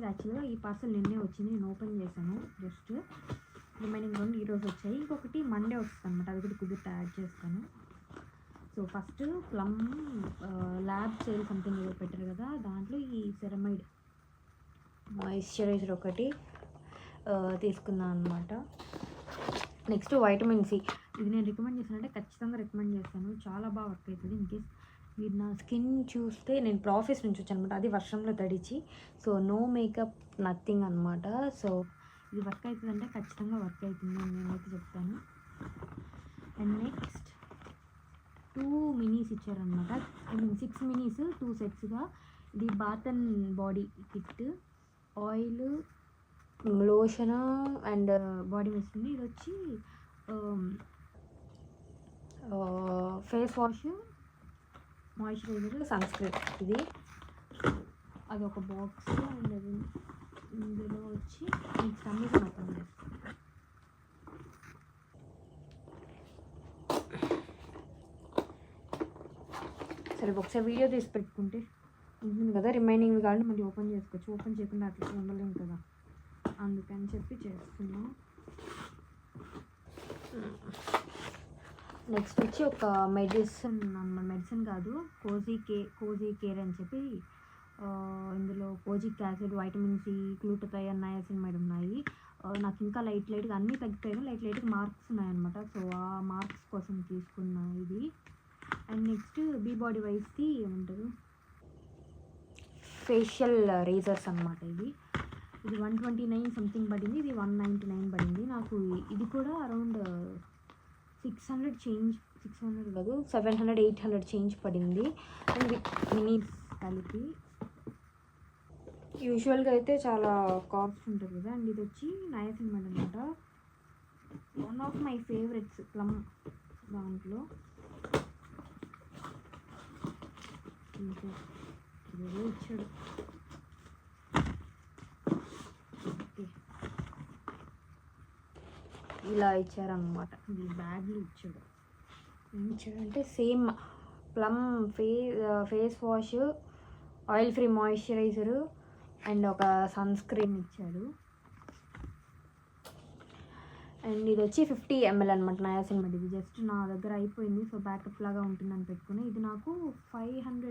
యాక్చువల్గా ఈ పార్సల్ నిన్నే వచ్చింది, నేను ఓపెన్ చేశాను. జస్ట్ రిమైనింగ్ 2 ఈరోజు వచ్చాయి. ఇంకొకటి మండే వస్తుంది అనమాట, అది కూడా కుదిరితే యాడ్ చేస్తాను. So first plum lab sale something ఏదో పెట్టారు కదా, దాంట్లో ఈ సెరమైడ్ మాయిశ్చరైజర్ ఒకటి తీసుకున్నాను అనమాట. నెక్స్ట్ వైటమిన్ సి, ఇది నేను రికమెండ్ చేస్తానంటే ఖచ్చితంగా రికమెండ్ చేస్తాను, చాలా బాగా వర్క్ అవుతుంది. ఇన్కేస్ మీరు నా స్కిన్ చూస్తే నేను ప్రాఫెస్ నుంచి వచ్చాను అనమాట, అది వర్షంలో తడిచి. సో నో మేకప్ నథింగ్ అనమాట. సో ఇది వర్క్ అవుతుందంటే ఖచ్చితంగా వర్క్ అవుతుంది అని నేనైతే చెప్తాను. అండ్ నెక్స్ట్ 2 మినీస్ ఇచ్చారనమాట, 6 మినీస్ 2 సెట్స్గా. ఇది bath and body kit, oil, lotion and body mist ఉంది. ఇది వచ్చి face wash, moisturiser, sunscreen. ఇది అదొక బాక్స్. అండ్ అది ఇందులో వచ్చి నెక్స్ట్ అమెజాన్ ఓపెన్ చేస్తాను. సరే ఒకసారి వీడియో తీసి పెట్టుకుంటే ఉంటుంది కదా, రిమైనింగ్ కానీ మళ్ళీ ఓపెన్ చేసుకోవచ్చు. ఓపెన్ చేయకుండా అట్లా ఉండలేము కదా, అందుకని చెప్పి చేస్తున్నాం. నెక్స్ట్ వచ్చి ఒక మెడిసిన్ కాదు, కోజీ కేర్ అని చెప్పి. ఇందులో kojic acid, vitamin C, glutathione, niacinamide ఉన్నాయి. నాకు ఇంకా లైట్గా అన్నీ తగ్గిపోయాను, లైట్గా మార్క్స్ ఉన్నాయన్నమాట. సో ఆ మార్క్స్ కోసం తీసుకున్న ఇది. అండ్ నెక్స్ట్ బీ బాడీ వైస్ది ఏమంటారు, ఫేషియల్ రేజర్స్ అనమాట. ఇది 129 సంథింగ్ పడింది, ఇది 199 పడింది నాకు. ఇది కూడా అరౌండ్ 600 కాదు 700-800 చేంజ్ పడింది. అండ్ మినీస్ కలిపి యూజువల్గా అయితే చాలా కాస్ట్ ఉంటుంది కదా. అండ్ ఇది వచ్చి నయాసినమైడ్ అనమాట, one of my favourites plum దాంట్లో. ఇదే ఇచ్చాడు. ఓకే, ఇలా ఇచ్చారనమాట, ఈ బ్యాగ్లు ఇచ్చాడు. ఏం ఇచ్చాడంటే same plum face wash, oil free moisturiser and ఒక సన్ స్క్రీన్ ఇచ్చాడు. అండ్ ఇది వచ్చి 50 ml అనమాట నయాసినమైడ్. ఇది జస్ట్ నా దగ్గర అయిపోయింది, సో బ్యాకప్ లాగా ఉంటుందని పెట్టుకుని. ఇది నాకు 500